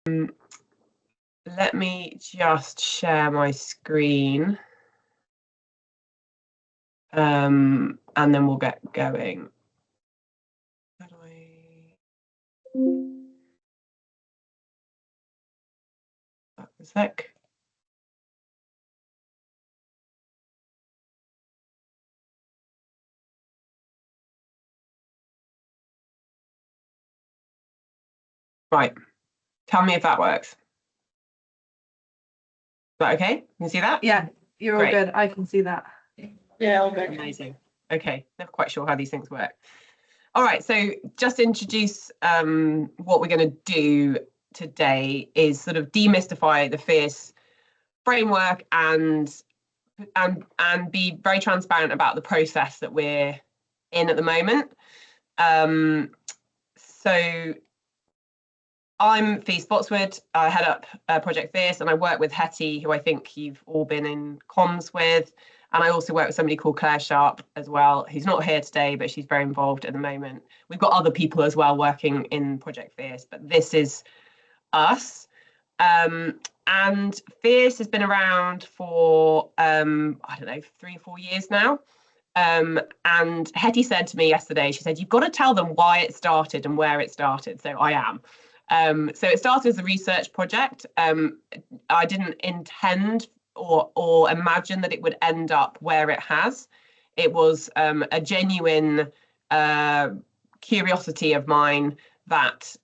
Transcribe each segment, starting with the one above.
Let me just share my screen, and then we'll get going. How do I... a sec. Right, tell me if that works. Is that okay? You can see that? Yeah, you're all good. I can see that. Yeah, all good. Amazing. Okay, never quite sure how these things work. All right, so just to introduce what we're going to do today is sort of demystify the FIAS framework and be very transparent about the process that we're in at the moment. So I'm Fee Spotswood. I head up Project FIAS, and I work with Hetty, who I think you've all been in comms with. And I also work with somebody called Claire Sharp as well, who's not here today, but she's very involved at the moment. We've got other people as well working in Project FIAS, but this is us. And FIAS has been around for, I don't know, 3 or 4 years now. And Hetty said to me yesterday, she said, you've got to tell them why it started and where it started. So I am. So it started as a research project. I didn't intend or imagine that it would end up where it has. It was a genuine curiosity of mine that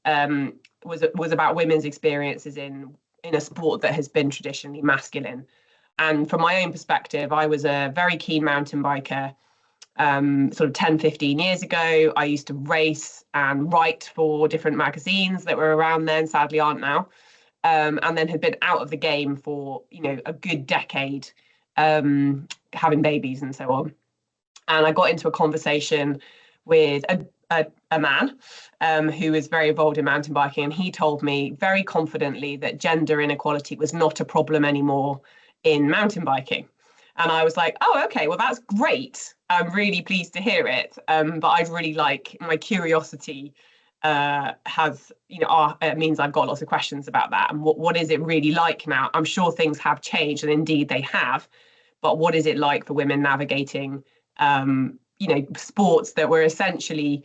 was about women's experiences in a sport that has been traditionally masculine. And from my own perspective, I was a very keen mountain biker. Sort of 10, 15 years ago, I used to race and write for different magazines that were around then, sadly aren't now, and then had been out of the game for, a good decade, having babies and so on. And I got into a conversation with a man who is very involved in mountain biking, and he told me very confidently that gender inequality was not a problem anymore in mountain biking. And I was like, oh, okay, well, that's great. I'm really pleased to hear it. But I'd really like, my curiosity has, it means I've got lots of questions about that. And what is it really like now? I'm sure things have changed, and indeed they have. But what is it like for women navigating, sports that were essentially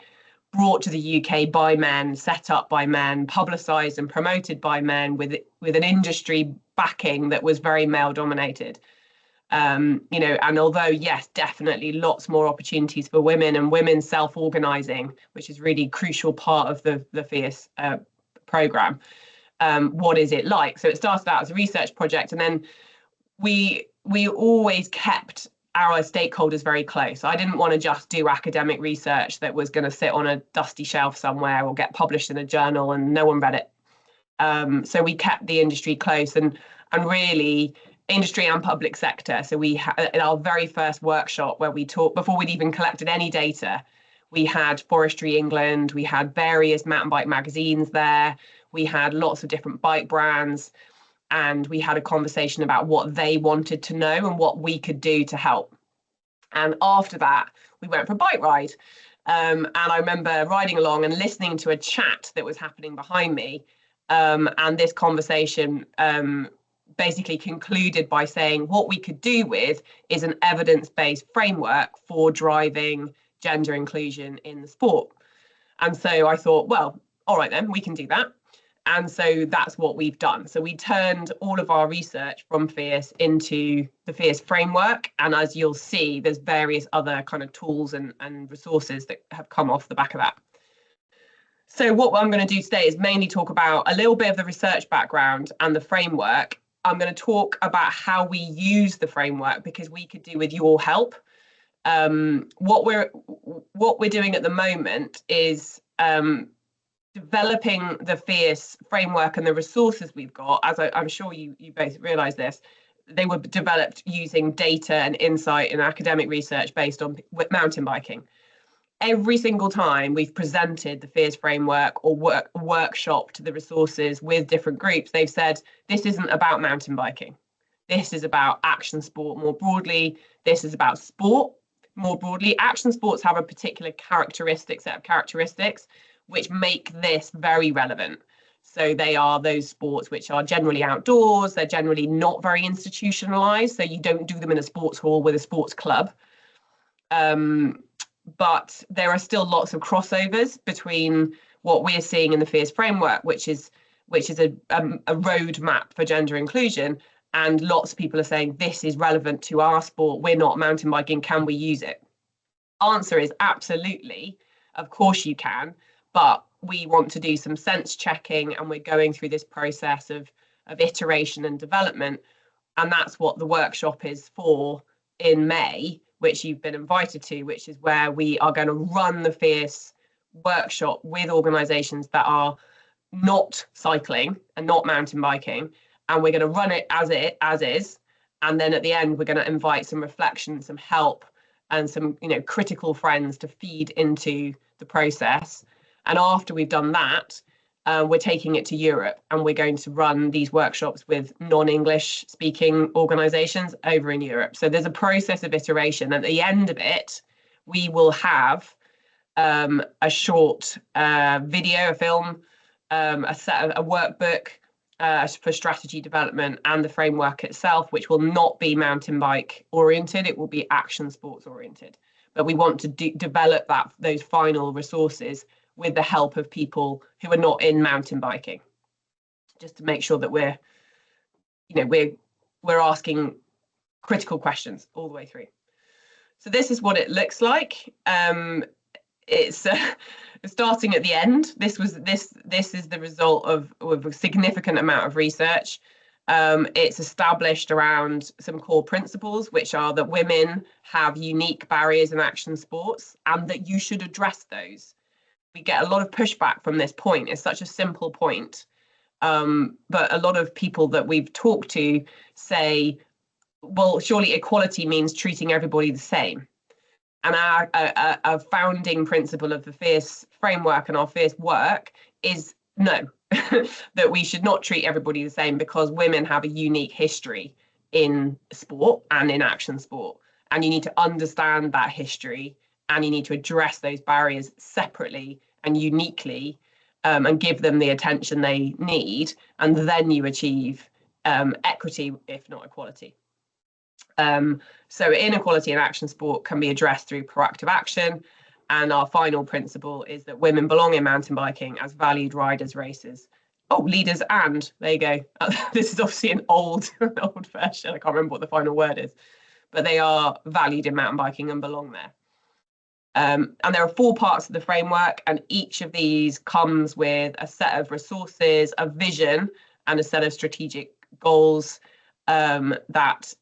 brought to the UK by men, set up by men, publicised and promoted by men with an industry backing that was very male dominated? And although, yes, definitely lots more opportunities for women and women self-organising, which is really crucial part of the FIAS programme, what is it like? So it started out as a research project, and then we always kept our stakeholders very close. I didn't want to just do academic research that was going to sit on a dusty shelf somewhere or get published in a journal and no one read it. So we kept the industry close and really industry and public sector. So we had in our very first workshop where we talked, before we'd even collected any data, we had Forestry England, we had various mountain bike magazines there, we had lots of different bike brands, and we had a conversation about what they wanted to know and what we could do to help. And after that, we went for a bike ride. And I remember riding along and listening to a chat that was happening behind me. And this conversation basically concluded by saying what we could do with is an evidence-based framework for driving gender inclusion in the sport. And so I thought, well, all right, then we can do that. And so that's what we've done. So we turned all of our research from FIAS into the FIAS framework. And as you'll see, there's various other kind of tools and resources that have come off the back of that. So what I'm going to do today is mainly talk about a little bit of the research background and the framework. I'm going to talk about how we use the framework, because we could do with your help. What we're doing at the moment is developing the FIAS framework and the resources we've got. As I'm sure you both realise this, they were developed using data and insight and academic research based on mountain biking. Every single time we've presented the FIAS framework or workshopped the resources with different groups, they've said, this isn't about mountain biking. This is about action sport more broadly. This is about sport more broadly. Action sports have a particular set of characteristics, which make this very relevant. So they are those sports which are generally outdoors. They're generally not very institutionalized. So you don't do them in a sports hall with a sports club. But there are still lots of crossovers between what we're seeing in the FIAS framework, which is a roadmap for gender inclusion. And lots of people are saying this is relevant to our sport. We're not mountain biking. Can we use it? Answer is absolutely. Of course you can. But we want to do some sense checking, and we're going through this process of iteration and development. And that's what the workshop is for in May, which you've been invited to, which is where we are going to run the FIAS workshop with organisations that are not cycling and not mountain biking. And we're going to run it as is. And then at the end, we're going to invite some reflection, some help, and some critical friends to feed into the process. And after we've done that, we're taking it to Europe, and we're going to run these workshops with non-English speaking organisations over in Europe. So there's a process of iteration. At the end of it, we will have a short video, a film, a workbook for strategy development, and the framework itself, which will not be mountain bike oriented. It will be action sports oriented. But we want to develop those final resources with the help of people who are not in mountain biking, just to make sure that we're asking critical questions all the way through. So this is what it looks like. It's starting at the end. This is the result of a significant amount of research. It's established around some core principles, which are that women have unique barriers in action sports and that you should address those. We get a lot of pushback from this point. It's such a simple point. But a lot of people that we've talked to say, well, surely equality means treating everybody the same. And our founding principle of the FIAS framework and our FIAS work is no, that we should not treat everybody the same, because women have a unique history in sport and in action sport. And you need to understand that history, and you need to address those barriers separately and uniquely, and give them the attention they need. And then you achieve equity, if not equality. So inequality in action sport can be addressed through proactive action. And our final principle is that women belong in mountain biking as valued riders, racers, leaders, and there you go. This is obviously an old version. I can't remember what the final word is, but they are valued in mountain biking and belong there. And there are 4 parts of the framework, and each of these comes with a set of resources, a vision, and a set of strategic goals that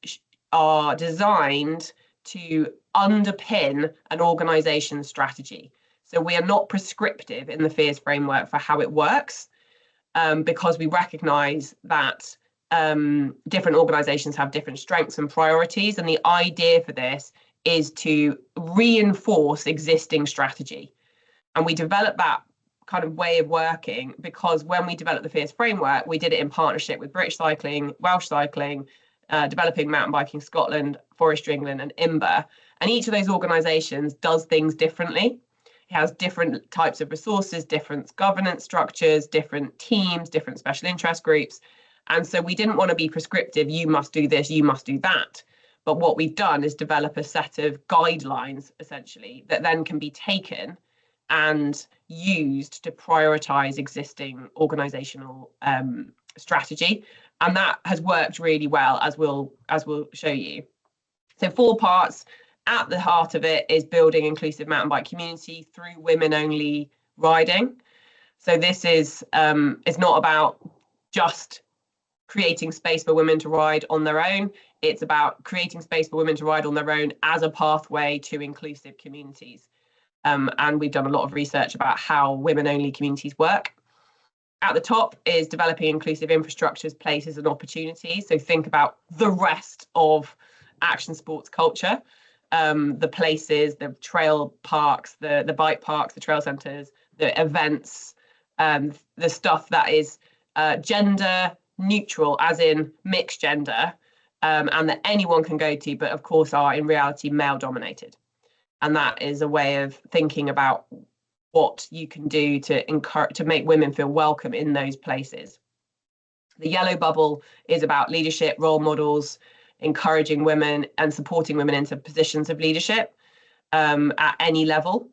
are designed to underpin an organization's strategy. So we are not prescriptive in the FIAS framework for how it works, because we recognize that different organizations have different strengths and priorities. And the idea for this is to reinforce existing strategy. And we develop that kind of way of working because when we developed the FIAS framework, we did it in partnership with British Cycling, Welsh Cycling, Developing Mountain Biking Scotland, Forestry England, and IMBA. And each of those organisations does things differently. It has different types of resources, different governance structures, different teams, different special interest groups. And so we didn't want to be prescriptive, you must do this, you must do that. But what we've done is develop a set of guidelines, essentially, that then can be taken and used to prioritise existing organisational strategy. And that has worked really well, as we'll show you. So 4 parts. At the heart of it is building inclusive mountain bike community through women-only riding. So this is it's not about just creating space for women to ride on their own. It's about creating space for women to ride on their own as a pathway to inclusive communities. And we've done a lot of research about how women-only communities work. At the top is developing inclusive infrastructures, places and opportunities. So think about the rest of action sports culture, the places, the trail parks, the bike parks, the trail centres, the events, the stuff that is gender neutral, as in mixed gender, and that anyone can go to, but of course are in reality male dominated. And that is a way of thinking about what you can do to encourage, to make women feel welcome in those places. The yellow bubble is about leadership, role models, encouraging women and supporting women into positions of leadership at any level.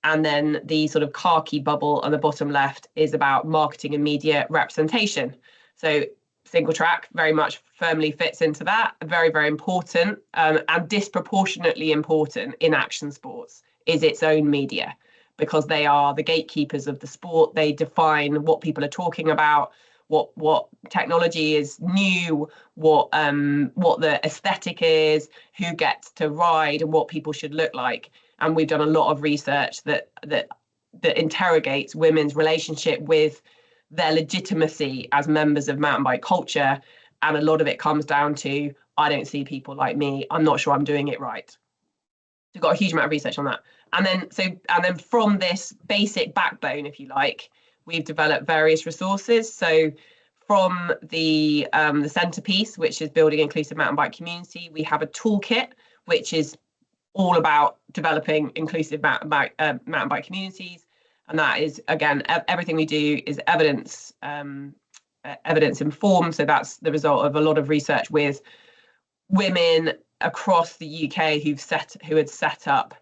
And then the sort of khaki bubble on the bottom left is about marketing and media representation. So single track very much firmly fits into that. Very, very important and disproportionately important in action sports is its own media, because they are the gatekeepers of the sport. They define what people are talking about, what technology is new, what the aesthetic is, who gets to ride, and what people should look like. And we've done a lot of research that interrogates women's relationship with their legitimacy as members of mountain bike culture. And a lot of it comes down to, I don't see people like me. I'm not sure I'm doing it right. We've got a huge amount of research on that. And then from this basic backbone, if you like, we've developed various resources. So from the centerpiece, which is building inclusive mountain bike community, we have a toolkit, which is all about developing inclusive mountain bike communities. And that is, again, everything we do is evidence informed. So that's the result of a lot of research with women across the UK who had set up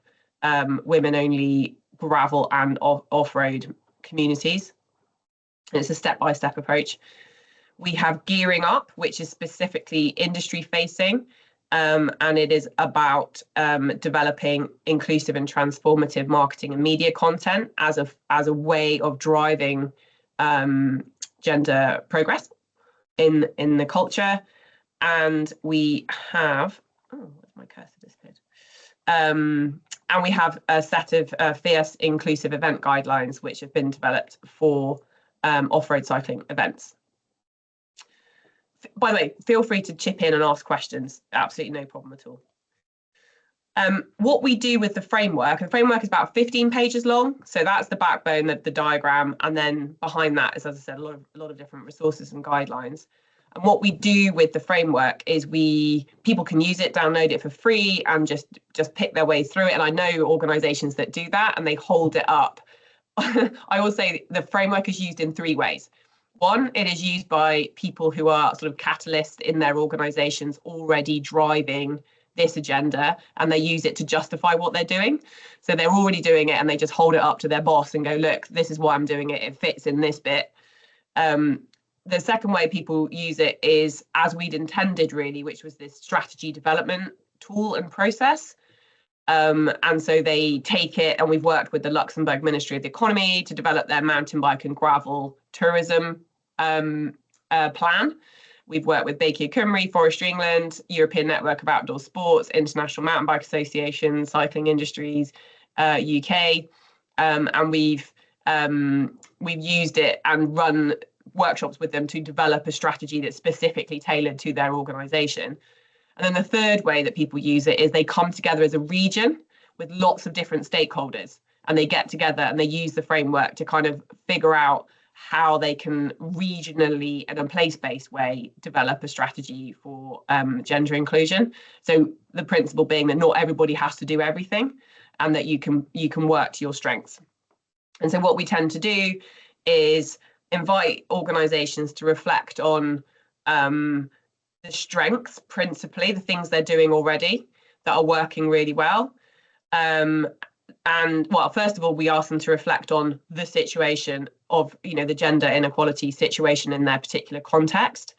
women-only gravel and off-road communities. And it's a step-by-step approach. We have Gearing Up, which is specifically industry-facing, and it is about developing inclusive and transformative marketing and media content as a way of driving gender progress in the culture. And we have, where's my cursor disappeared? And we have a set of FIAS inclusive event guidelines, which have been developed for off-road cycling events. By the way, feel free to chip in and ask questions. Absolutely no problem at all. What we do with the framework is about 15 pages long. So that's the backbone of the diagram. And then behind that is, as I said, a lot of different resources and guidelines. And what we do with the framework is people can use it, download it for free, and just pick their way through it. And I know organizations that do that, and they hold it up. I will say the framework is used in 3 ways. One, it is used by people who are sort of catalysts in their organizations already driving this agenda, and they use it to justify what they're doing. So they're already doing it and they just hold it up to their boss and go, look, this is why I'm doing it. It fits in this bit. The second way people use it is as we'd intended, really, which was this strategy development tool and process. And so they take it, and we've worked with the Luxembourg Ministry of the Economy to develop their mountain bike and gravel tourism plan. We've worked with Baker Cymru, Forestry England, European Network of Outdoor Sports, International Mountain Bike Association, Cycling Industries UK, and we've used it and run workshops with them to develop a strategy that's specifically tailored to their organisation. And then the third way that people use it is they come together as a region with lots of different stakeholders, and they get together and they use the framework to kind of figure out how they can regionally, in a place-based way, develop a strategy for gender inclusion. So the principle being that not everybody has to do everything, and that you can work to your strengths. And so what we tend to do is invite organisations to reflect on the strengths, principally the things they're doing already that are working really well. And well, first of all, we ask them to reflect on the situation of, the gender inequality situation in their particular context.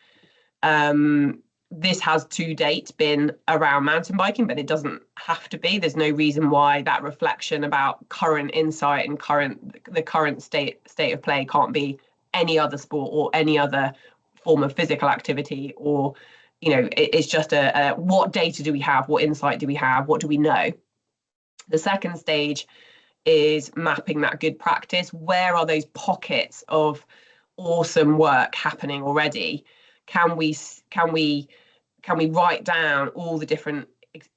This has to date been around mountain biking, but it doesn't have to be. There's no reason why that reflection about current insight and the current state of play can't be any other sport or any other form of physical activity, or it's just what data do we have, what insight do we have, what do we know. The second stage is mapping that good practice. Where are those pockets of awesome work happening already? Can we write down all the different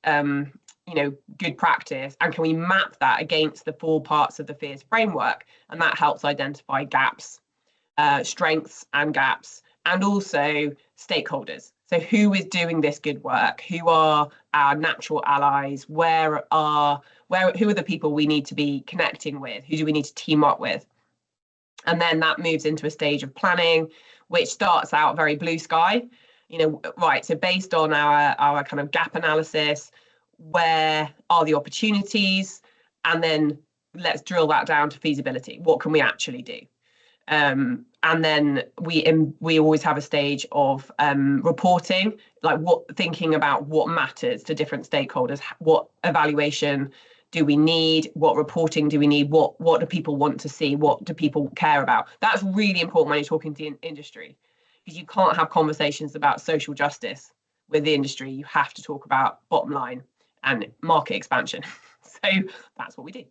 good practice, and can we map that against the 4 parts of the FIAS framework? And that helps identify gaps, strengths and gaps, and also stakeholders. So who is doing this good work? Who are our natural allies? Where are who are the people we need to be connecting with? Who do we need to team up with? And then that moves into a stage of planning, which starts out very blue sky. Right, so based on our kind of gap analysis, where are the opportunities? And then let's drill that down to feasibility. What can we actually do? And then we always have a stage of reporting, like thinking about what matters to different stakeholders. What evaluation do we need? What reporting do we need? What do people want to see? What do people care about? That's really important when you're talking to the industry, because you can't have conversations about social justice with the industry. You have to talk about bottom line and market expansion. So that's what we do.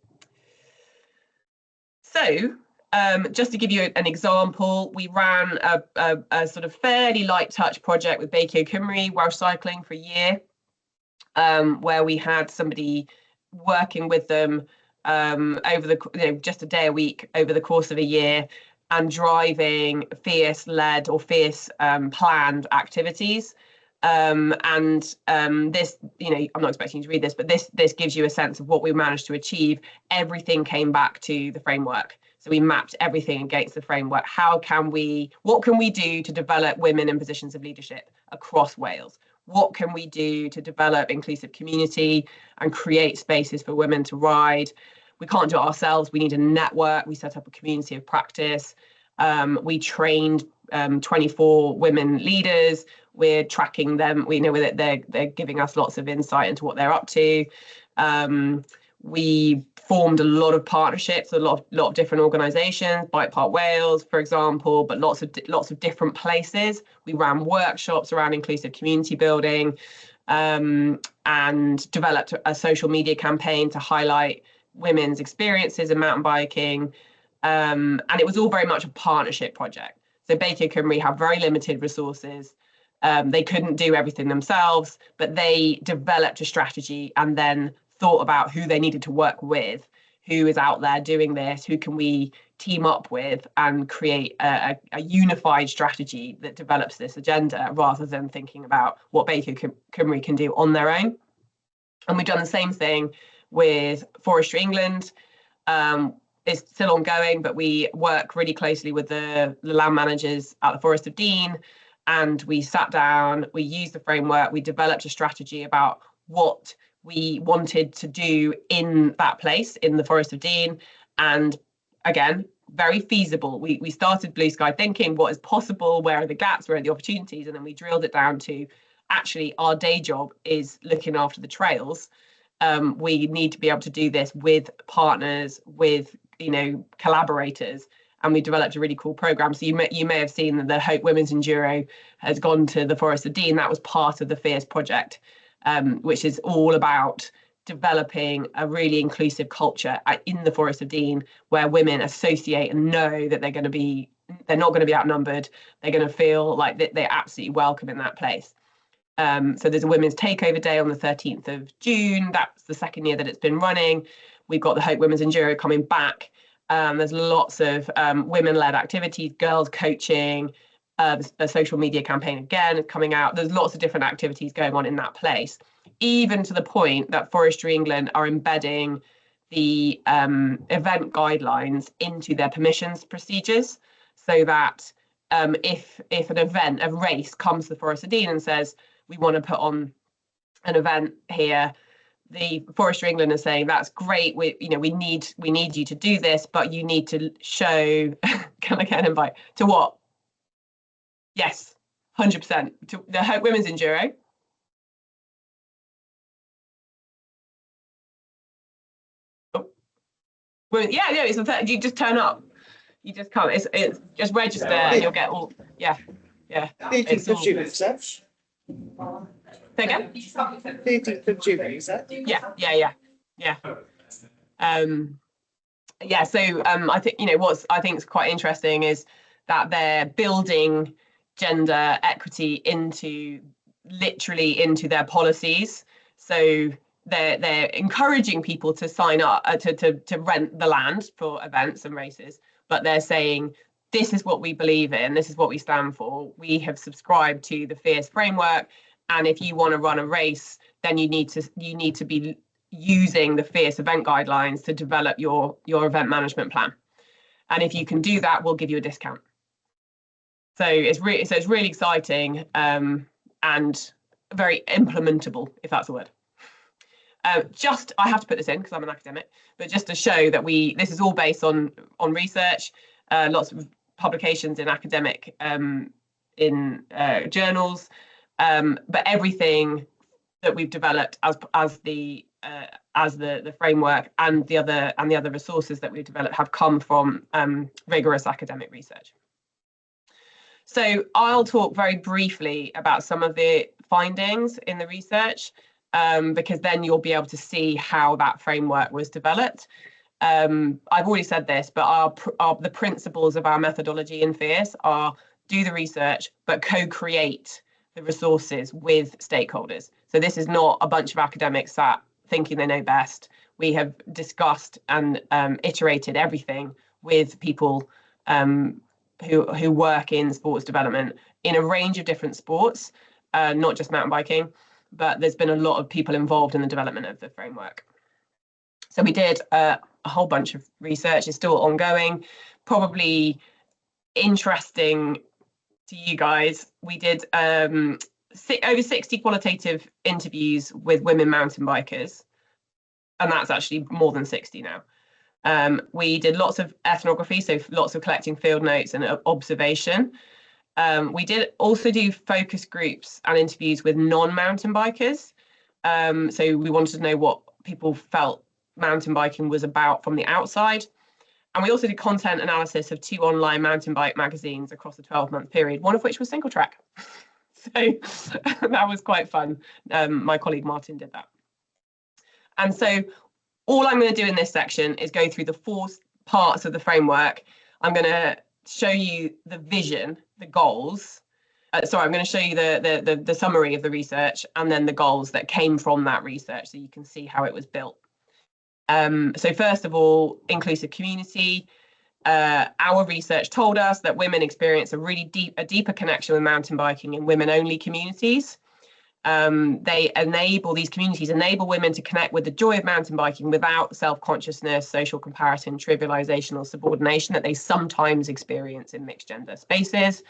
So just to give you an example, we ran a sort of fairly light touch project with Beiccio Cymru, Welsh Cycling, for a year, where we had somebody working with them over just a day a week over the course of a year, and driving FIAS-led or FIAS planned activities. This, I'm not expecting you to read this, but this gives you a sense of what we managed to achieve. Everything came back to the framework. So we mapped everything against the framework. What can we do to develop women in positions of leadership across Wales? What can we do to develop inclusive community and create spaces for women to ride? We can't do it ourselves. We need a network. We set up a community of practice. We trained 24 women leaders. We're tracking them. We know that they're giving us lots of insight into what they're up to. We formed a lot of partnerships, a lot of different organisations, Bike Park Wales, for example, but lots of different places. We ran workshops around inclusive community building, and developed a social media campaign to highlight women's experiences in mountain biking. And it was all very much a partnership project. So Beiccio Cymru have very limited resources. They couldn't do everything themselves, but they developed a strategy and then thought about who they needed to work with, who is out there doing this, who can we team up with, and create a unified strategy that develops this agenda, rather than thinking about what Beiccio Cymru can do on their own. And we've done the same thing with Forestry England. It's still ongoing, but we work really closely with the land managers at the Forest of Dean, and we sat down, we used the framework, we developed a strategy about what we wanted to do in that place, in the Forest of Dean. And again, very feasible. We started blue sky thinking, what is possible, where are the gaps, where are the opportunities, and then we drilled it down to, actually, our day job is looking after the trails. We need to be able to do this with partners, with collaborators, and we developed a really cool program. So you may have seen that the Hope Women's Enduro has gone to the Forest of Dean. That was part of the FIAS project, which is all about developing a really inclusive culture in the Forest of Dean, where women associate and know that they're not going to be outnumbered. They're going to feel like they're absolutely welcome in that place. So there's a women's takeover day on the 13th of June. That's the second year that it's been running. We've got the Hope Women's Enduro coming back. There's lots of women-led activities, girls coaching, a social media campaign again coming out. There's lots of different activities going on in that place, even to the point that Forestry England are embedding the event guidelines into their permissions procedures, so that if an event, a race, comes to the Forest of Dean and says, we want to put on an event here, the Forestry England is saying, that's great, we need you to do this, but you need to show, can I get an invite to what? Yes, 100%, to the Hope Women's Enduro. Oh. Well, yeah, it's you just turn up, you just come, it's just register and you'll get all, yeah. It's all, say again? 13th of June, is that? Yeah. So I think what I think is quite interesting is that they're building gender equity literally into their policies. So they're encouraging people to sign up to rent the land for events and races, but they're saying, this is what we believe in, this is what we stand for. We have subscribed to the FIAS framework, and if you want to run a race, then you need to be using the FIAS event guidelines to develop your event management plan. And if you can do that, we'll give you a discount. So it's really exciting and very implementable, if that's a word. I have to put this in because I'm an academic, but just to show that this is all based on research, lots of publications in academic journals, but everything that we've developed as the framework and the other resources that we've developed have come from rigorous academic research. So I'll talk very briefly about some of the findings in the research, because then you'll be able to see how that framework was developed. I've already said this, but the principles of our methodology in FIAS are do the research, but co-create the resources with stakeholders. So this is not a bunch of academics sat thinking they know best. We have discussed and iterated everything with people who work in sports development in a range of different sports, not just mountain biking, but there's been a lot of people involved in the development of the framework. So we did a whole bunch of research. It's still ongoing, probably interesting to you guys. We did over 60 qualitative interviews with women mountain bikers, and that's actually more than 60 now. We did lots of ethnography, so lots of collecting field notes and observation. We did also do focus groups and interviews with non-mountain bikers. So we wanted to know what people felt mountain biking was about from the outside. And we also did content analysis of 2 online mountain bike magazines across a 12-month period, one of which was Single Track. So that was quite fun. My colleague Martin did that. And so all I'm going to do in this section is go through the 4 parts of the framework. I'm going to show you the vision, the goals. Sorry, I'm going to show you the summary of the research and then the goals that came from that research so you can see how it was built. So first of all, inclusive community. Our research told us that women experience a deeper connection with mountain biking in women-only communities. These communities enable women to connect with the joy of mountain biking without self-consciousness, social comparison, trivialization, or subordination that they sometimes experience in mixed gender spaces.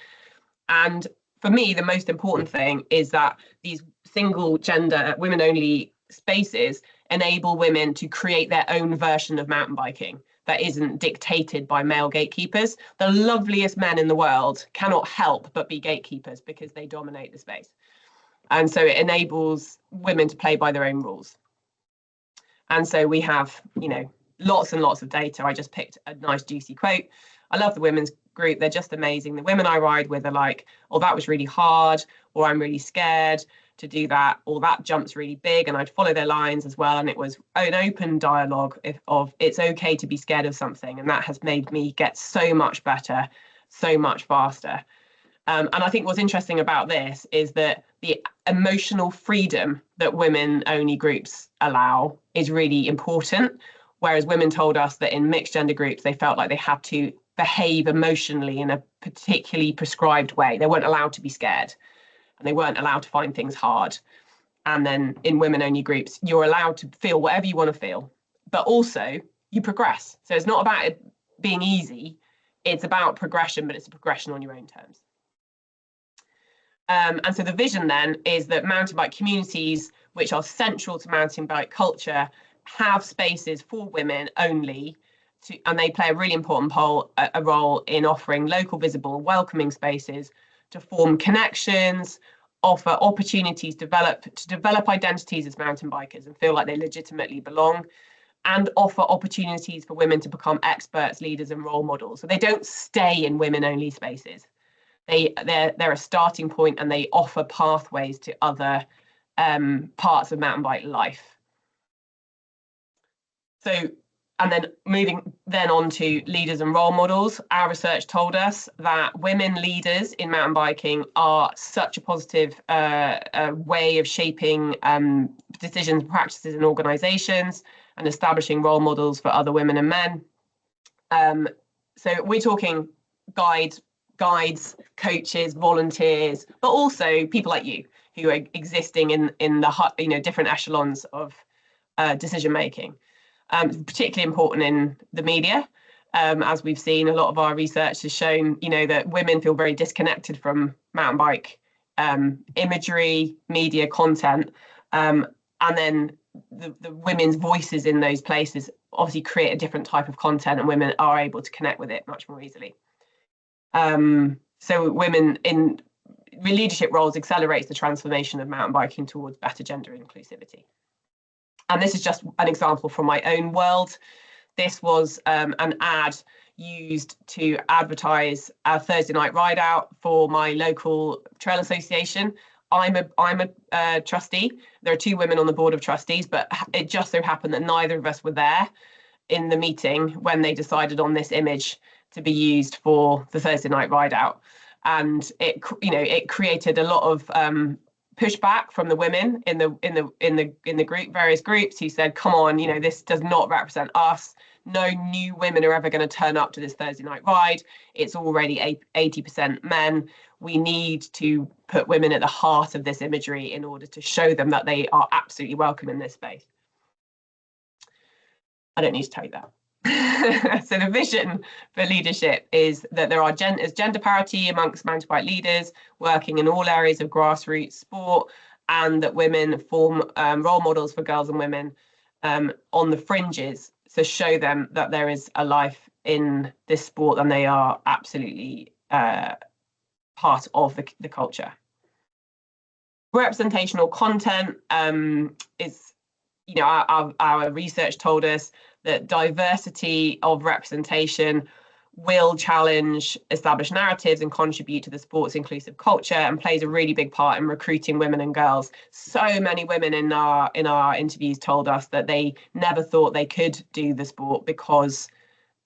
And for me, the most important thing is that these single gender, women-only spaces enable women to create their own version of mountain biking that isn't dictated by male gatekeepers. The loveliest men in the world cannot help but be gatekeepers because they dominate the space. And so it enables women to play by their own rules. And so we have, lots and lots of data. I just picked a nice juicy quote. I love the women's group. They're just amazing. The women I ride with are like, oh, that was really hard, or I'm really scared to do that, or that jump's really big, and I'd follow their lines as well. And it was an open dialogue of it's okay to be scared of something. And that has made me get so much better, so much faster. And I think what's interesting about this is that the emotional freedom that women-only groups allow is really important, whereas women told us that in mixed gender groups, they felt like they had to behave emotionally in a particularly prescribed way. They weren't allowed to be scared, and they weren't allowed to find things hard. And then in women-only groups, you're allowed to feel whatever you want to feel, but also you progress. So it's not about it being easy, it's about progression, but it's a progression on your own terms. And so the vision then is that mountain bike communities, which are central to mountain bike culture, have spaces for women only, and they play a really important role in offering local, visible, welcoming spaces to form connections, offer opportunities to develop identities as mountain bikers and feel like they legitimately belong, and offer opportunities for women to become experts, leaders, and role models. So they don't stay in women-only spaces. They're a starting point, and they offer pathways to other parts of mountain bike life. So, and then moving then on to leaders and role models, our research told us that women leaders in mountain biking are such a positive way of shaping decisions, practices, and organisations, and establishing role models for other women and men. So we're talking guides, coaches, volunteers, but also people like you who are existing in the different echelons of decision making. Particularly important in the media. As we've seen, a lot of our research has shown, that women feel very disconnected from mountain bike imagery, media content, and then the women's voices in those places obviously create a different type of content, and women are able to connect with it much more easily. So women in leadership roles accelerates the transformation of mountain biking towards better gender inclusivity. And this is just an example from my own world. This was an ad used to advertise a Thursday night ride out for my local trail association. I'm a trustee. There are 2 women on the board of trustees, but it just so happened that neither of us were there in the meeting when they decided on this image to be used for the Thursday night ride out. And it created a lot of pushback from the women in the group, various groups, who said, come on, this does not represent us. No new women are ever going to turn up to this Thursday night ride. It's already 80% men. We need to put women at the heart of this imagery in order to show them that they are absolutely welcome in this space. I don't need to tell you that. So the vision for leadership is that there is gender parity amongst mountain bike leaders working in all areas of grassroots sport, and that women form role models for girls and women on the fringes to show them that there is a life in this sport and they are absolutely part of the culture. Representational content is, our research told us that diversity of representation will challenge established narratives and contribute to the sport's inclusive culture, and plays a really big part in recruiting women and girls. So many women in our interviews told us that they never thought they could do the sport because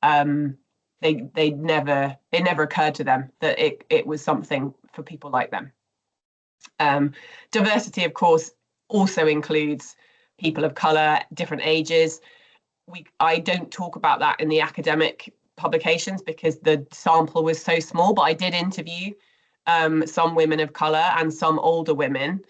it never occurred to them that it was something for people like them. Diversity, of course, also includes people of colour, different ages. I don't talk about that in the academic publications because the sample was so small, but I did interview some women of colour and some older women,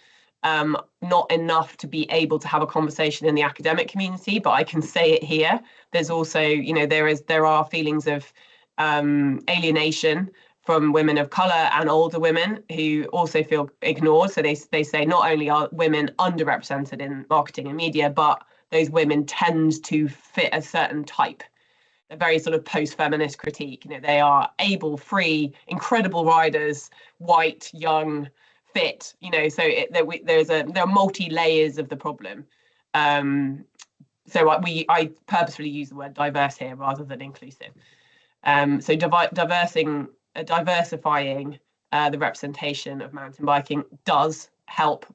not enough to be able to have a conversation in the academic community, but I can say it here. There's also, there are feelings of alienation from women of colour and older women who also feel ignored. So they say not only are women underrepresented in marketing and media, but those women tend to fit a certain type, a very sort of post-feminist critique. They are able, free, incredible riders, white, young, fit. So there are multi-layers of the problem. So I purposefully use the word diverse here rather than inclusive. So diversifying the representation of mountain biking does help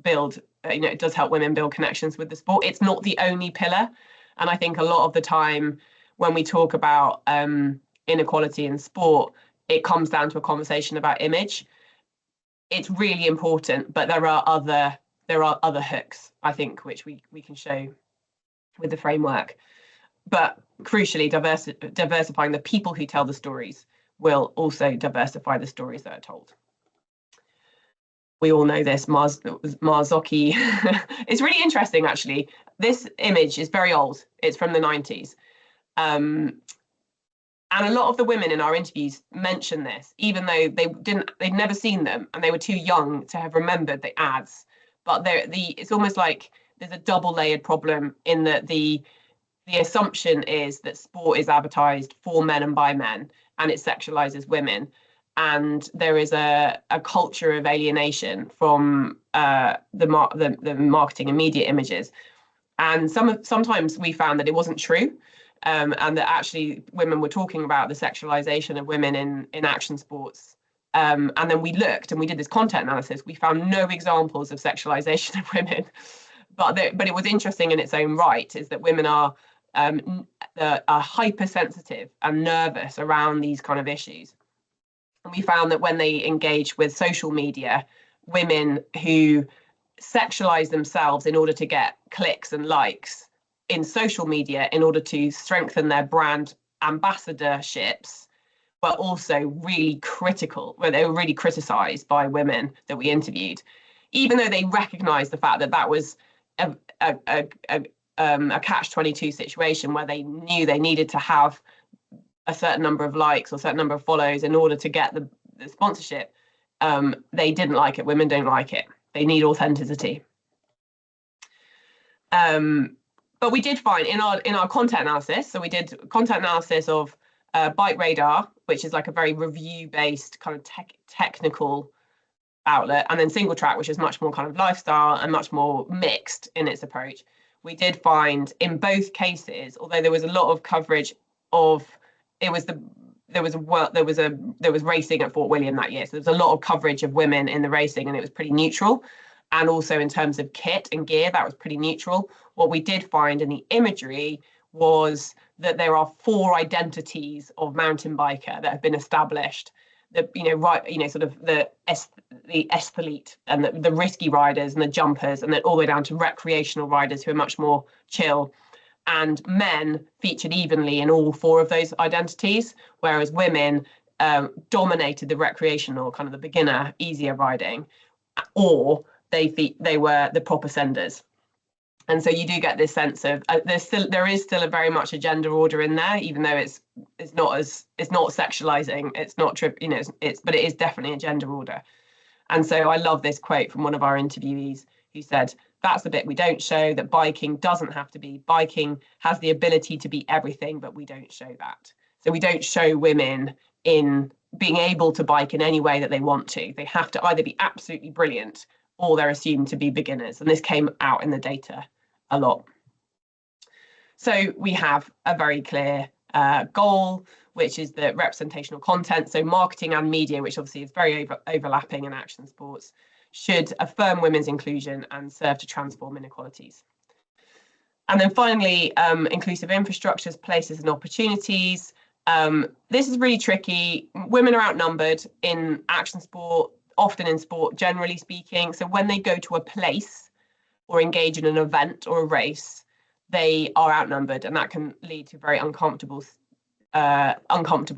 build. It does help women build connections with the sport. It's not the only pillar. And I think a lot of the time when we talk about inequality in sport, it comes down to a conversation about image. It's really important, but there are other hooks, I think, which we can show with the framework. But crucially, diversifying the people who tell the stories will also diversify the stories that are told. We all know this, Marzocchi. It's really interesting, actually. This image is very old. It's from the 90s. And a lot of the women in our interviews mention this, even though they'd never seen them and they were too young to have remembered the ads. But it's almost like there's a double layered problem in that the assumption is that sport is advertised for men and by men, and it sexualizes women. And there is a culture of alienation from the marketing and media images. And sometimes we found that it wasn't true, and that actually women were talking about the sexualization of women in action sports. And then we looked and we did this content analysis. We found no examples of sexualization of women. But it was interesting in its own right, is that women are hypersensitive and nervous around these kind of issues. And we found that when they engage with social media, women who sexualize themselves in order to get clicks and likes in social media in order to strengthen their brand ambassadorships, were also really critical, where they were really criticized by women that we interviewed, even though they recognized the fact that that was a catch-22 situation where they knew they needed to have a certain number of likes or a certain number of follows in order to get the sponsorship. They didn't like it. Women don't like it. They need authenticity. But we did find in our content analysis, so we did content analysis of Bike Radar, which is like a very review-based kind of technical outlet, and then Single Track, which is much more kind of lifestyle and much more mixed in its approach. We did find in both cases, although there was a lot of coverage of there was racing at Fort William that year, so there was a lot of coverage of women in the racing, and it was pretty neutral. And also in terms of kit and gear, that was pretty neutral. What we did find in the imagery was that there are 4 identities of mountain biker that have been established. The sort of the athlete and the risky riders and the jumpers, and then all the way down to recreational riders who are much more chill. And men featured evenly in all 4 of those identities, whereas women dominated the recreational, kind of the beginner, easier riding, or they were the proper senders. And so you do get this sense of there is still a very much a gender order in there, even though it's not sexualizing, it's not but it is definitely a gender order. And so I love this quote from one of our interviewees who said, that's the bit we don't show, that biking doesn't have to be. Biking has the ability to be everything, but we don't show that. So we don't show women in being able to bike in any way that they want to. They have to either be absolutely brilliant or they're assumed to be beginners. And this came out in the data a lot. So we have a very clear goal, which is the representational content. So marketing and media, which obviously is very overlapping in action sports, should affirm women's inclusion and serve to transform inequalities. And then finally, inclusive infrastructures, places and opportunities. This is really tricky. Women are outnumbered in action sport, often in sport, generally speaking. So when they go to a place or engage in an event or a race, they are outnumbered, and that can lead to very uncomfortable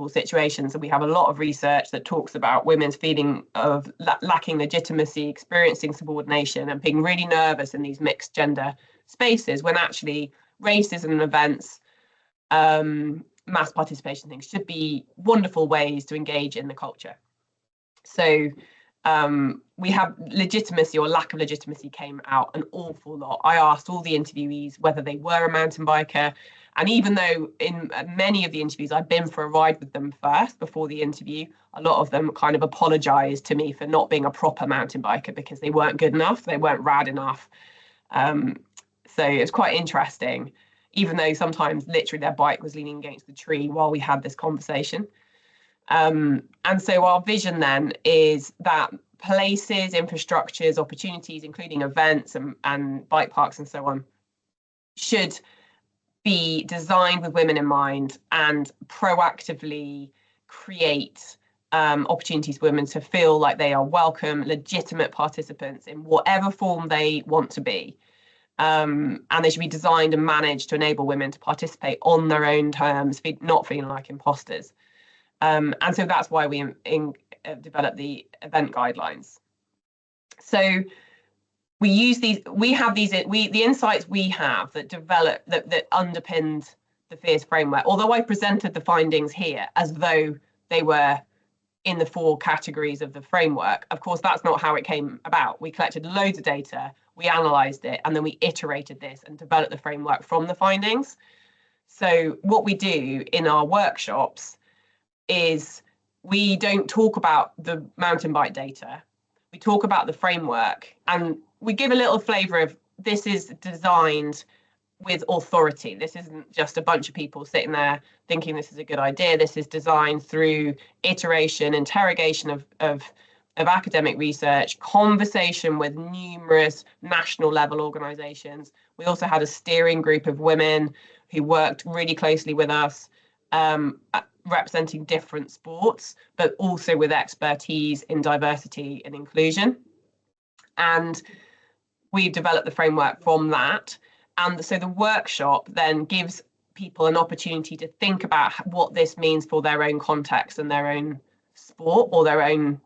situations. And we have a lot of research that talks about women's feeling of lacking legitimacy, experiencing subordination, and being really nervous in these mixed gender spaces, when actually races and events, mass participation things should be wonderful ways to engage in the culture. So we have legitimacy or lack of legitimacy came out an awful lot. I asked all the interviewees whether they were a mountain biker. And even though in many of the interviews I've been for a ride with them first before the interview, a lot of them kind of apologized to me for not being a proper mountain biker because they weren't good enough, they weren't rad enough. So it's quite interesting, even though sometimes literally their bike was leaning against the tree while we had this conversation. And so our vision then is that places, infrastructures, opportunities, including events and bike parks and so on, should be designed with women in mind and proactively create opportunities for women to feel like they are welcome, legitimate participants in whatever form they want to be. And they should be designed and managed to enable women to participate on their own terms, not feeling like imposters. And so that's why we developed the event guidelines. So we use these, the insights we have that develop, that underpinned the FIAS framework, although I presented the findings here as though they were in the 4 categories of the framework. Of course, that's not how it came about. We collected loads of data, we analysed it, and then we iterated this and developed the framework from the findings. So what we do in our workshops is we don't talk about the mountain bike data. We talk about the framework, and we give a little flavour of this is designed with authority. This isn't just a bunch of people sitting there thinking this is a good idea. This is designed through iteration, interrogation of academic research, conversation with numerous national level organisations. We also had a steering group of women who worked really closely with us, representing different sports, but also with expertise in diversity and inclusion. And we've developed the framework from that. And so the workshop then gives people an opportunity to think about what this means for their own context and their own sport or their own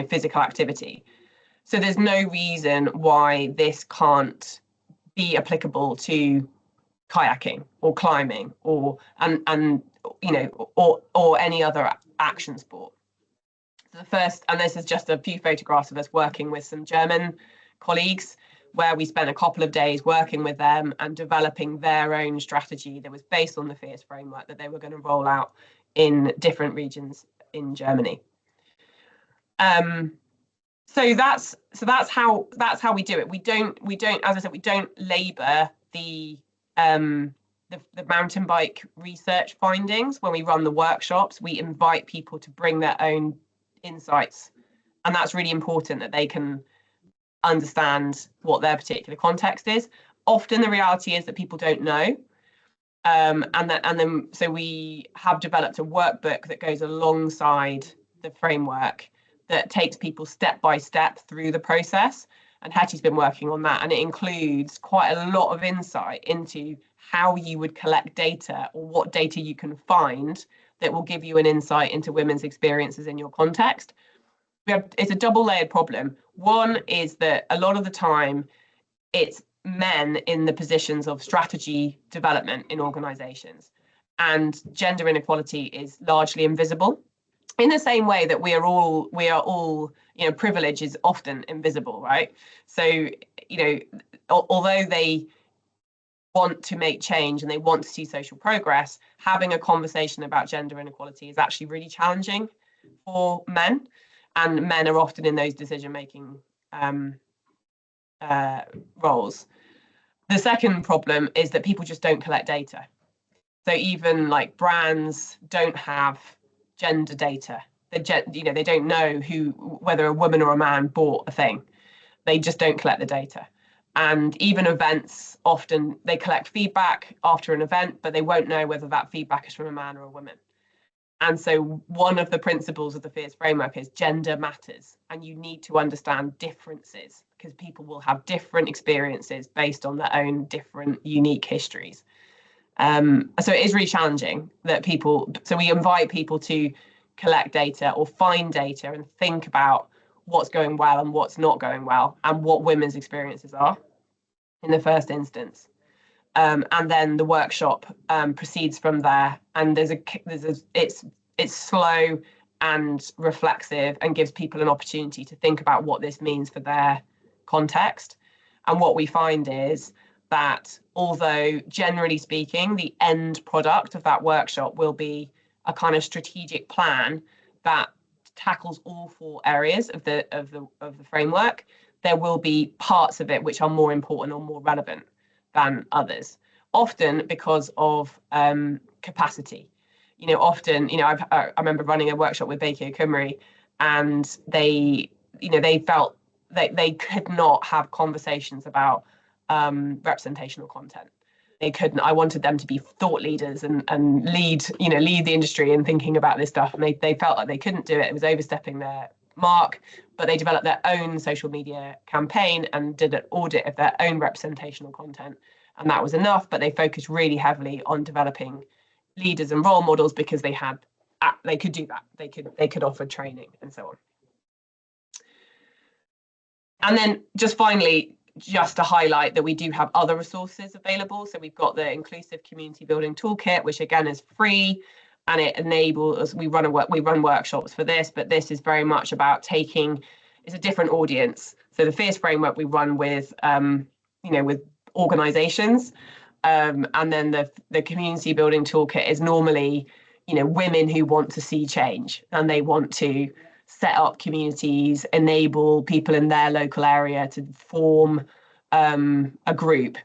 physical activity. So there's no reason why this can't be applicable to kayaking or climbing or any other action sport. The first, and this is just a few photographs of us working with some German colleagues, where we spent a couple of days working with them and developing their own strategy that was based on the FIAS framework that they were going to roll out in different regions in Germany. So that's how we do it. We don't, as I said, we don't labour the mountain bike research findings when we run the workshops. We invite people to bring their own insights, and that's really important, that they can understand what their particular context is. Often the reality is that people don't know, so we have developed a workbook that goes alongside the framework that takes people step by step through the process, and Hetty's been working on that, and it includes quite a lot of insight into how you would collect data, or what data you can find that will give you an insight into women's experiences in your context. It's a double-layered problem. One is that a lot of the time it's men in the positions of strategy development in organizations, and gender inequality is largely invisible, in the same way that we are all privilege is often invisible, right? So although they want to make change and they want to see social progress, having a conversation about gender inequality is actually really challenging for men, and men are often in those decision-making roles. The second problem is that people just don't collect data. So even like brands don't have gender data. They don't know whether a woman or a man bought a thing. They just don't collect the data. And even events, often they collect feedback after an event, but they won't know whether that feedback is from a man or a woman. And so one of the principles of the FIAS framework is gender matters, and you need to understand differences, because people will have different experiences based on their own different unique histories. So it is really challenging that so we invite people to collect data or find data and think about what's going well and what's not going well, and what women's experiences are in the first instance. And then the workshop proceeds from there, and it's slow and reflexive, and gives people an opportunity to think about what this means for their context. And what we find is that although generally speaking, the end product of that workshop will be a kind of strategic plan that tackles all 4 areas of the framework, there will be parts of it which are more important or more relevant than others, often because of capacity. I remember running a workshop with Baker Cymru, and they felt that they could not have conversations about representational content. They couldn't. I wanted them to be thought leaders and lead the industry in thinking about this stuff, and they felt like they couldn't do it. It was overstepping their mark, but they developed their own social media campaign and did an audit of their own representational content, and that was enough. But they focused really heavily on developing leaders and role models, because they could do that. They could offer training and so on. And then just finally, just to highlight that we do have other resources available. So we've got the Inclusive Community Building Toolkit, which again is free, and it enables, we run workshops for this, but this is very much about it's a different audience. So the FIAS framework we run with with organizations, and then the Community Building Toolkit is normally women who want to see change, and they want to set up communities, enable people in their local area to form a group.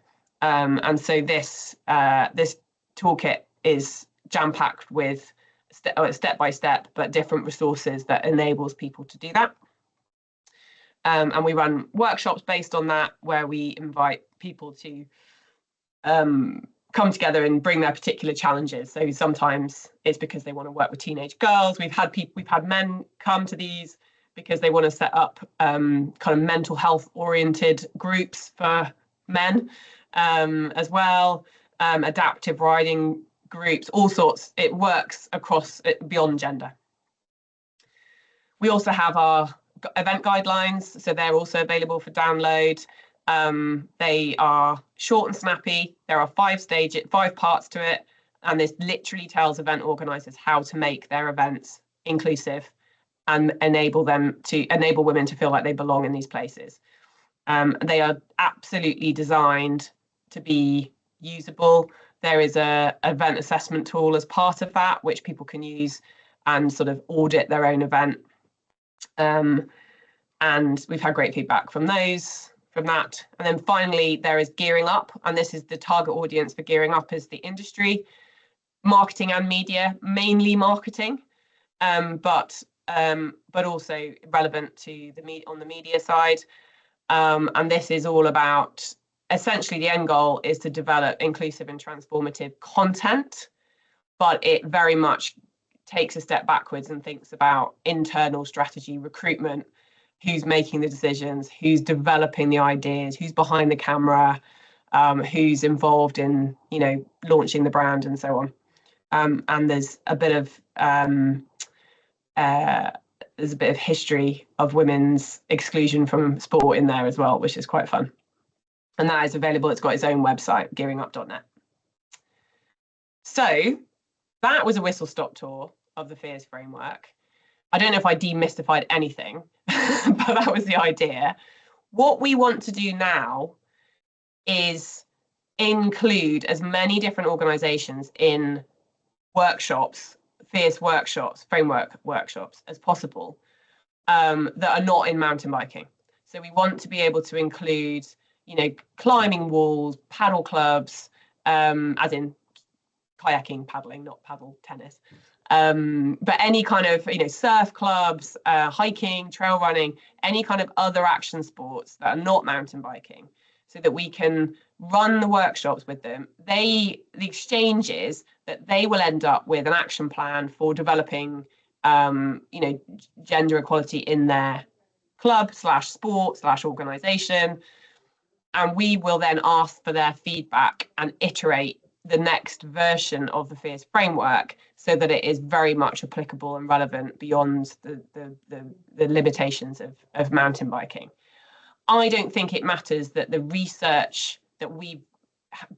And so this toolkit is jam-packed with step-by-step, but different resources that enables people to do that. And we run workshops based on that, where we invite people to come together and bring their particular challenges. So sometimes it's because they want to work with teenage girls. We've had men come to these because they want to set up kind of mental health oriented groups for men as well, adaptive riding groups, all sorts. It works across beyond gender. We also have our event guidelines, so they're also available for download. They are short and snappy. There are 5 parts to it, and this literally tells event organisers how to make their events inclusive and enable women to feel like they belong in these places. They are absolutely designed to be usable. There is a event assessment tool as part of that, which people can use and sort of audit their own event. And we've had great feedback from that. And then finally, there is Gearing Up, and this is the target audience for Gearing Up is the industry, marketing and media, mainly marketing, but also relevant to on the media side. And this is all about, essentially the end goal is to develop inclusive and transformative content, but it very much takes a step backwards and thinks about internal strategy, recruitment, who's making the decisions, who's developing the ideas, who's behind the camera, who's involved in, launching the brand and so on. And there's a bit of history of women's exclusion from sport in there as well, which is quite fun. And that is available. It's got its own website, gearingup.net. So that was a whistle-stop tour of the FIAS framework. I don't know if I demystified anything, but that was the idea. What we want to do now is include as many different organisations in workshops, FIAS workshops, framework workshops as possible, that are not in mountain biking. So we want to be able to include, climbing walls, paddle clubs, as in kayaking, paddling, not paddle tennis. But any kind of, surf clubs, hiking, trail running, any kind of other action sports that are not mountain biking, so that we can run the workshops with them. The exchange is that they will end up with an action plan for developing, gender equality in their club/sport/organisation. And we will then ask for their feedback and iterate the next version of the FIAS framework so that it is very much applicable and relevant beyond the limitations of mountain biking. I don't think it matters that the research that we've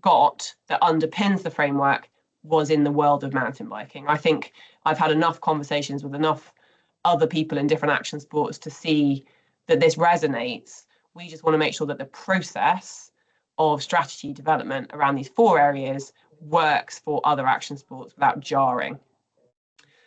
got that underpins the framework was in the world of mountain biking. I think I've had enough conversations with enough other people in different action sports to see that this resonates. We just want to make sure that the process of strategy development around these 4 areas works for other action sports without jarring.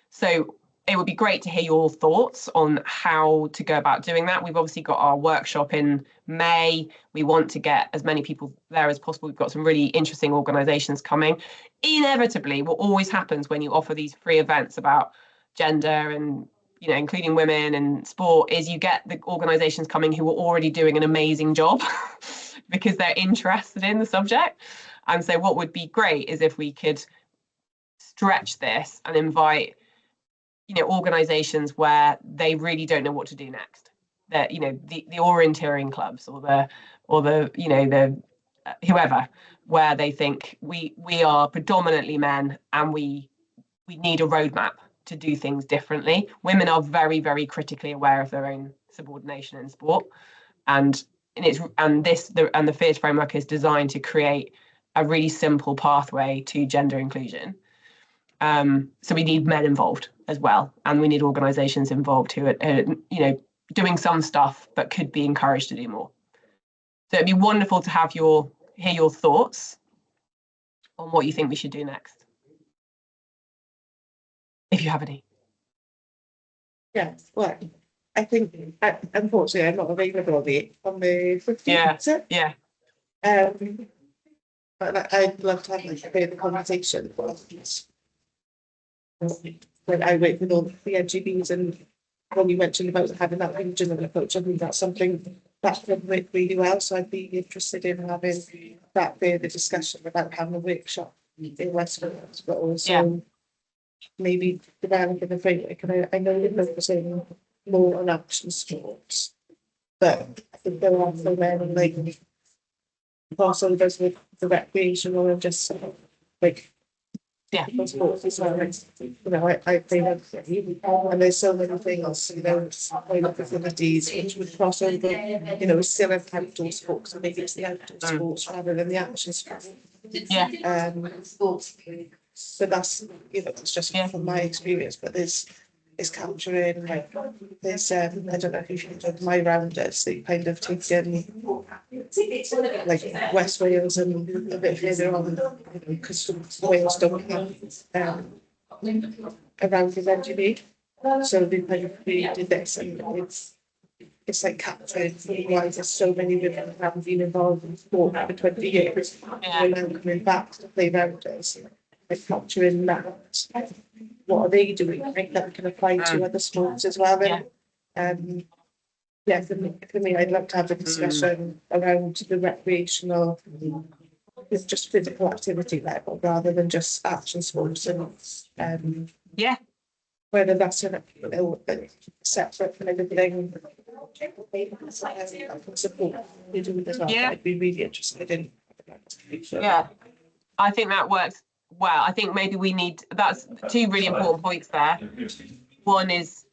So it would be great to hear your thoughts on how to go about doing that. We've obviously got our workshop in May. We want to get as many people there as possible. We've got some really interesting organisations coming. Inevitably, what always happens when you offer these free events about gender and including women and sport is you get the organisations coming who are already doing an amazing job because they're interested in the subject. And so what would be great is if we could stretch this and invite organisations where they really don't know what to do next. That the orienteering clubs or the whoever, where they think we are predominantly men and we need a roadmap to do things differently. Women are very, very critically aware of their own subordination in sport, and the FIAS framework is designed to create a really simple pathway to gender inclusion. So we need men involved as well, and we need organisations involved who are doing some stuff but could be encouraged to do more. So it'd be wonderful to hear your thoughts on what you think we should do next, if you have any. Yes, well, I think unfortunately I'm not available on the 15th. Yeah. But I'd love to have a bit of a conversation. When I work with all the NGBs, and when you mentioned about having that regional approach, I think that's something that would work really well. So I'd be interested in having that further discussion about having a workshop in Westfield, but also maybe developing a framework. And I know you're focusing more on action sports, but I think there are so many crossovers with the recreational and just Yeah. Sports as well. You know, I play rugby, and there's so many things, you know, playing opportunities which would cross over, you know, still have outdoor sports, and maybe it's the outdoor sports rather than the action sports. Yeah. So that's, you know, it's just from my experience, but there's capturing, like, there's I don't know if you've done my rounders, they kind of taken like West Wales and a bit further on, because Wales don't have a rounders engineer. So they kind of created this, and it's like capturing why there's so many women who haven't been involved in sport for 20 years. Yeah. They're now coming back to play rounders, like capturing that. What are they doing? I think that can apply to other sports as well. And yeah, for me, I'd love to have a discussion around the recreational, with just physical activity level rather than just action sports, and Yeah. whether that's a, you know, a separate kind of thing. I can support you doing as well. Yeah. I'd be really interested in. Yeah, I think that works well. I think maybe we need, that's two really important points there. One is,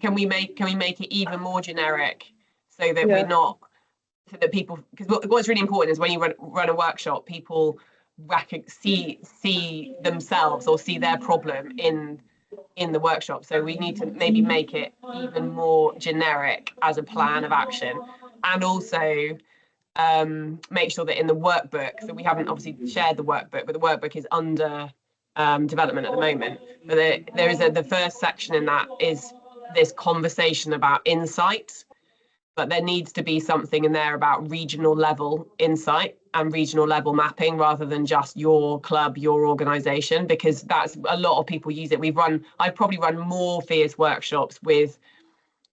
can we make it even more generic, so that we're not, so that people, because what's really important is when you run a workshop, people see themselves or see their problem in the workshop. So we need to maybe make it even more generic as a plan of action, and also make sure that in the workbook, so we haven't obviously shared the workbook, but the workbook is under development at the moment. But there is the first section in that is this conversation about insight, but there needs to be something in there about regional level insight and regional level mapping, rather than just your club, your organisation, because that's, a lot of people use it. I've probably run more FIAS workshops with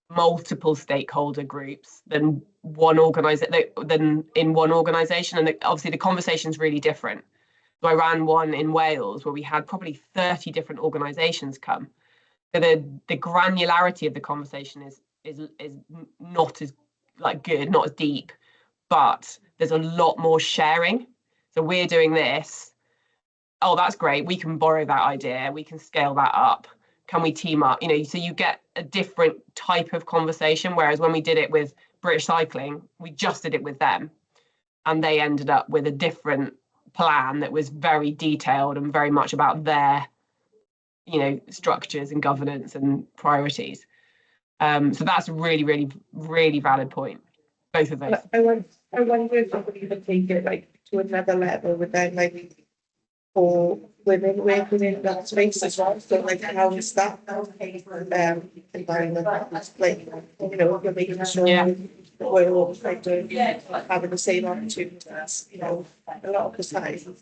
multiple stakeholder groups than in one organisation, and obviously the conversation's really different. So I ran one in Wales where we had probably 30 different organisations come. So the granularity of the conversation is not as good, not as deep, but there's a lot more sharing. So we're doing this. Oh, that's great. We can borrow that idea. We can scale that up. Can we team up? You know, so you get a different type of conversation. Whereas when we did it with British Cycling, we just did it with them, and they ended up with a different plan that was very detailed and very much about their, you know, structures and governance and priorities. So that's a really, really, really valid point. Both of those. I wonder if somebody would take it like to another level with them, like, for women working in that space as well. So like, how is that environment like, you know, you're making sure that we're all kind of having the same opportunities, you know, a lot of the time.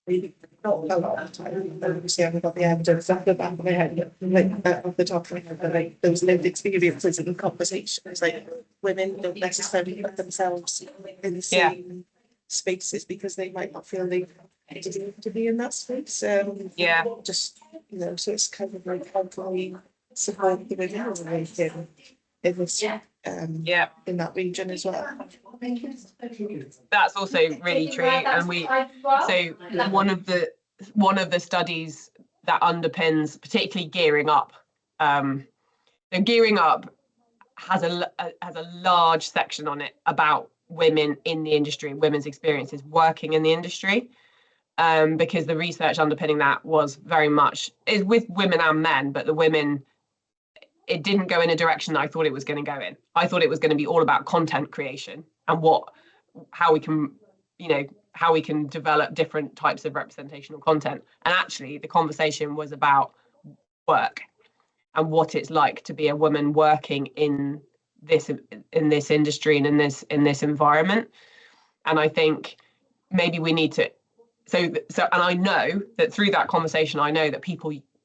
Maybe not a lot of the time. Obviously, I haven't got the evidence off the back of my head, like off the top of my head, but like those lived experiences and conversations, like women don't necessarily put themselves in the same spaces because they might not feel they deserve to be in that space. Just, you know, so it's kind of like, how can we support the women who are making in this in that region as well. That's also really true, and one of the studies that underpins particularly gearing up. So gearing up has a large section on it about women in the industry, women's experiences working in the industry, because the research underpinning that was very much is with women and men, but the women, it didn't go in a direction that I thought it was going to go in. I thought it was going to be all about content creation and how we can develop different types of representational content. And actually the conversation was about work and what it's like to be a woman working in this industry and in this environment. And I think maybe we need to, and I know that through that conversation, I know that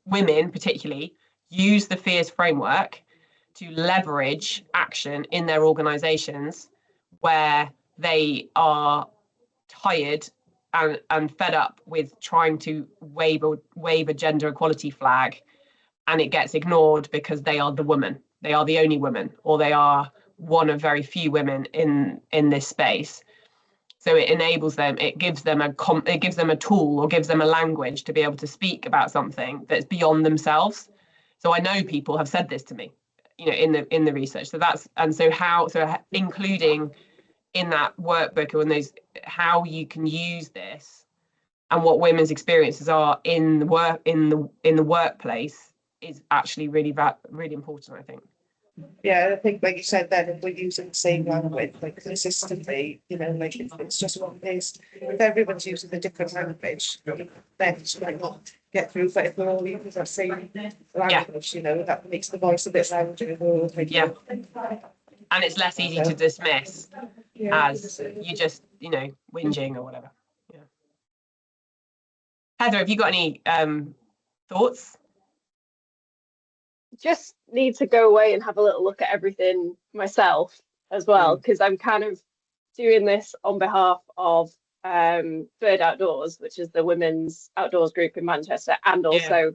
women particularly, use the FIAS framework to leverage action in their organizations where they are tired and fed up with trying to wave a gender equality flag, and it gets ignored because they are the woman, they are the only woman, or they are one of very few women in this space. So it enables them, it gives them a tool or gives them a language to be able to speak about something that's beyond themselves. So I know people have said this to me, in the research. So including in that workbook or in those, how you can use this and what women's experiences are in the workplace is actually really important, I think. Yeah, I think, like you said, then if we're using the same language, like consistently, like if it's just one place, if everyone's using a different language, then it might not get through. But if we're all using that same language, that makes the voice a bit louder. Yeah. And it's less easy to dismiss as you just, whinging or whatever. Yeah. Heather, have you got any thoughts? Just need to go away and have a little look at everything myself as well, because I'm kind of doing this on behalf of Bird Outdoors, which is the women's outdoors group in Manchester, and also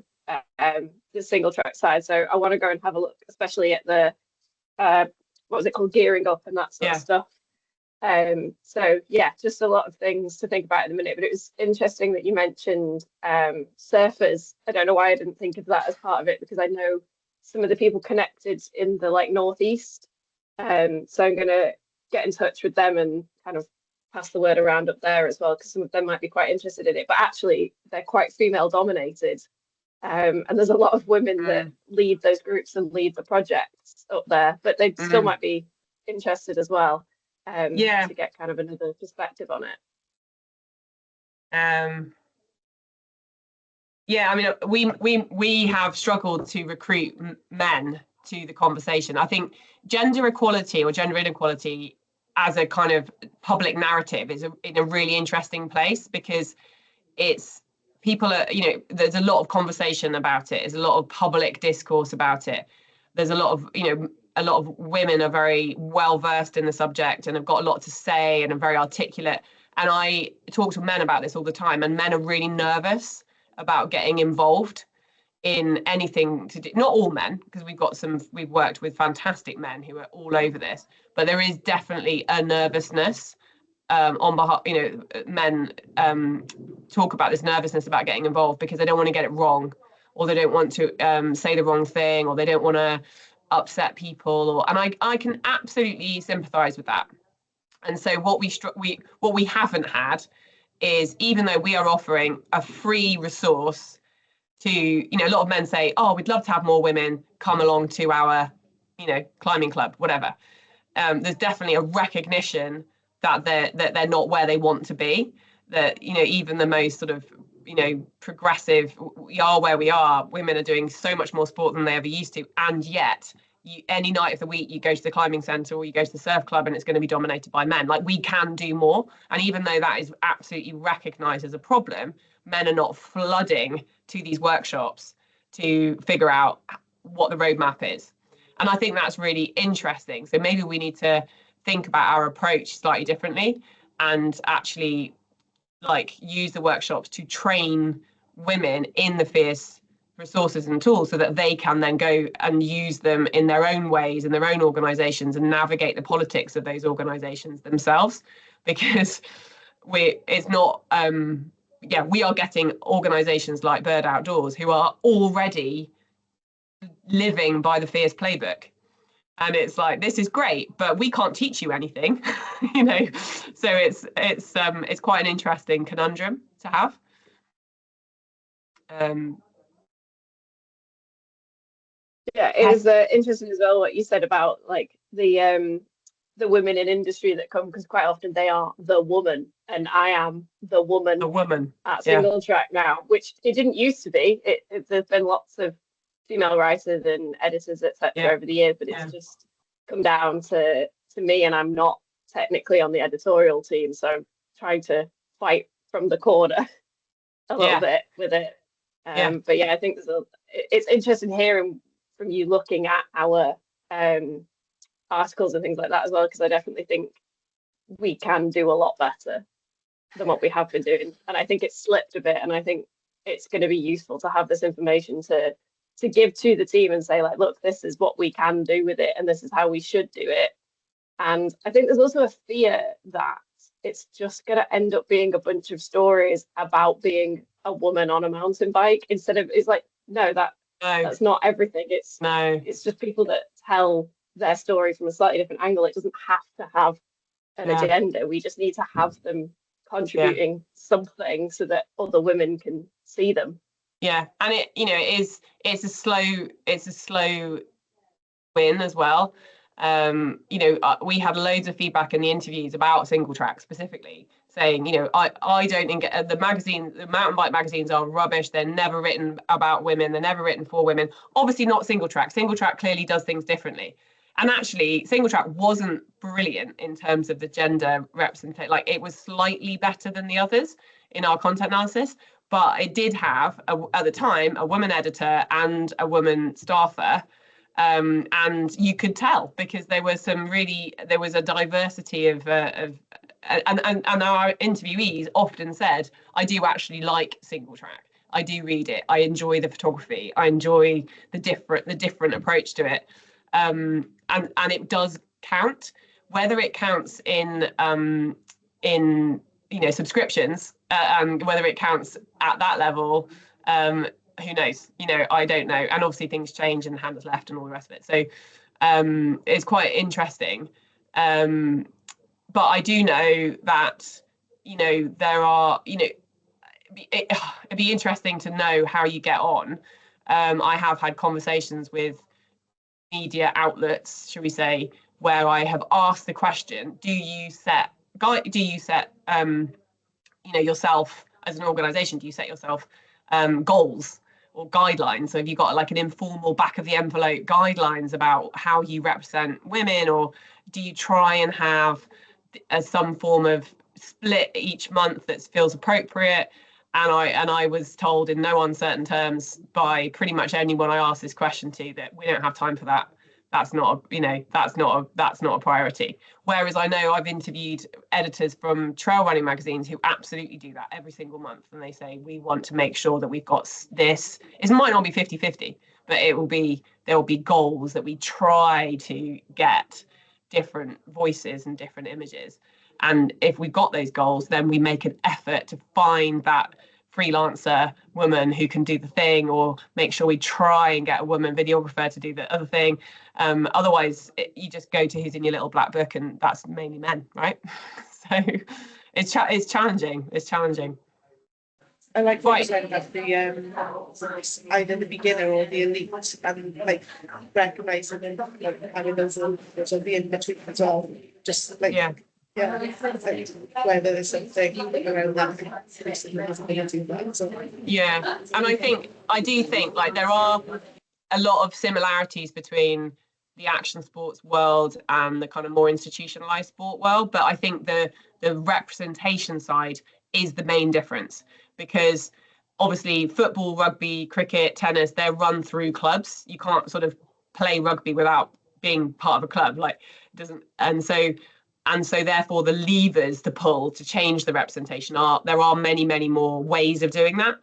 the single track side. So I want to go and have a look, especially at the what was it called, gearing up and that sort of stuff. So yeah, just a lot of things to think about in a minute. But it was interesting that you mentioned surfers. I don't know why I didn't think of that as part of it, because I know some of the people connected in the northeast. So I'm going to get in touch with them and kind of pass the word around up there as well, because some of them might be quite interested in it. But actually, they're quite female dominated. And there's a lot of women that lead those groups and lead the projects up there, but they still might be interested as well, to get kind of another perspective on it. Yeah, I mean, we have struggled to recruit men to the conversation. I think gender equality or gender inequality as a kind of public narrative is in a really interesting place, because it's people are, there's a lot of conversation about it. There's a lot of public discourse about it. There's a lot of, a lot of women are very well versed in the subject and have got a lot to say and are very articulate. And I talk to men about this all the time, and men are really nervous about getting involved in anything to do, not all men, because we've worked with fantastic men who are all over this, but there is definitely a nervousness on behalf, men talk about this nervousness about getting involved because they don't want to get it wrong, or they don't want to say the wrong thing, or they don't want to upset people, and I can absolutely sympathize with that. And so what we haven't had is, even though we are offering a free resource to, a lot of men say, oh, we'd love to have more women come along to our, climbing club, whatever. There's definitely a recognition that they're not where they want to be, that, even the most sort of, progressive, we are where we are, women are doing so much more sport than they ever used to. And yet any night of the week you go to the climbing centre or you go to the surf club and it's going to be dominated by men. Like, we can do more. And even though that is absolutely recognised as a problem, men are not flooding to these workshops to figure out what the roadmap is. And I think that's really interesting. So maybe we need to think about our approach slightly differently and actually use the workshops to train women in the FIAS resources and tools, so that they can then go and use them in their own ways, in their own organizations, and navigate the politics of those organizations themselves. Because we are getting organizations like Bird Outdoors who are already living by the FIAS playbook. And it's like, this is great, but we can't teach you anything, So it's quite an interesting conundrum to have. Yeah, it was interesting as well what you said about the women in industry that come, because quite often they are the woman, and I am the woman at single track now, which it didn't used to be. There's been lots of female writers and editors, etc. over the years, but it's just come down to me, and I'm not technically on the editorial team, so I'm trying to fight from the corner a little bit with it. But yeah, I think it's interesting hearing from you looking at our articles and things like that as well, because I definitely think we can do a lot better than what we have been doing, and I think it's slipped a bit, and I think it's going to be useful to have this information to give to the team and say, look, this is what we can do with it, and this is how we should do it. And I think there's also a fear that it's just going to end up being a bunch of stories about being a woman on a mountain bike instead of, it's like, no, that's not everything. It's just people that tell their story from a slightly different angle. It doesn't have to have an agenda. We just need to have them contributing something so that other women can see them. Yeah, and it's a slow win as well. We had loads of feedback in the interviews about single track specifically, saying, I don't think the mountain bike magazines are rubbish. They're never written about women. They're never written for women. Obviously not single track. Single track clearly does things differently. And actually, single track wasn't brilliant in terms of the gender representation. Like, it was slightly better than the others in our content analysis, but it did have, at the time, a woman editor and a woman staffer. And you could tell because there was a diversity of and our interviewees often said, I do actually like single track. I do read it. I enjoy the photography. I enjoy the different approach to it. And it does count, whether it counts in subscriptions and whether it counts at that level. Who knows? I don't know. And obviously things change and hand is left and all the rest of it. So it's quite interesting. But I do know that, there are, it'd be interesting to know how you get on. I have had conversations with media outlets, should we say, where I have asked the question, do you set yourself as an organization, do you set yourself goals or guidelines? So have you got like an informal back of the envelope guidelines about how you represent women, or do you try and have some form of split each month that feels appropriate? And I was told in no uncertain terms by pretty much anyone I asked this question to that we don't have time for that. That's not a priority. Whereas I know I've interviewed editors from trail running magazines who absolutely do that every single month, and they say, we want to make sure that we've got this. It might not be 50-50, but there will be goals that we try to get different voices and different images. And if we've got those goals, then we make an effort to find that freelancer woman who can do the thing, or make sure we try and get a woman videographer to do the other thing. Otherwise, you just go to who's in your little black book, and that's mainly men, right? So it's challenging. It's challenging. I like what you said about the either the beginner or the elite, and like recognising and like having those on the in between as well. Just like whether there's something around that. Yeah, and I do think like there are a lot of similarities between the action sports world and the kind of more institutionalized sport world, but I think the representation side is the main difference, because obviously football, rugby, cricket, tennis, they're run through clubs. You can't sort of play rugby without being part of a club, like it doesn't. And so therefore the levers to pull to change the representation there are many more ways of doing that.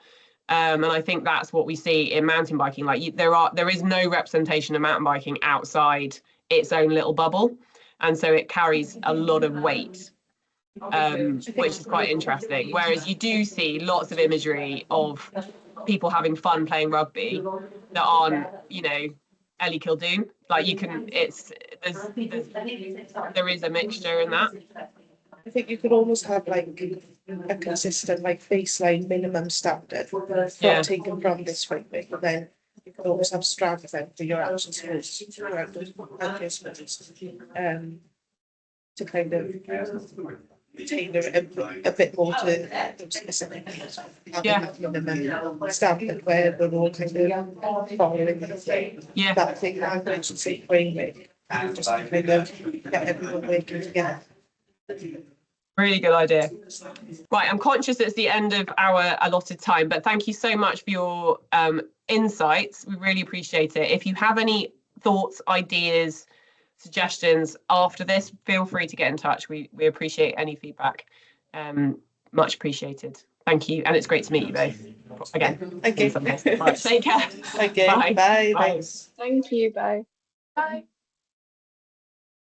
And I think that's what we see in mountain biking. Like there is no representation of mountain biking outside its own little bubble. And so it carries a lot of weight, which is quite interesting. Whereas you do see lots of imagery of people having fun playing rugby that aren't, Ellie Kildune. Like there is a mixture in that. I think you could almost have like a consistent like baseline minimum standard not taken from this framework, and then you could always have strands then for your action sports throughout those to kind of tailor a bit more to those specific things. Minimum standard where we're all kind of following that thing language and say framework, and just to kind of get everyone working together. Really good idea. Right, I'm conscious it's the end of our allotted time, but thank you so much for your insights. We really appreciate it. If you have any thoughts, ideas, suggestions after this, feel free to get in touch. We appreciate any feedback. Much appreciated. Thank you, and it's great to meet you both again. Okay. Right, take care. Okay. Bye. Bye. Bye. Thank you. Bye. Bye.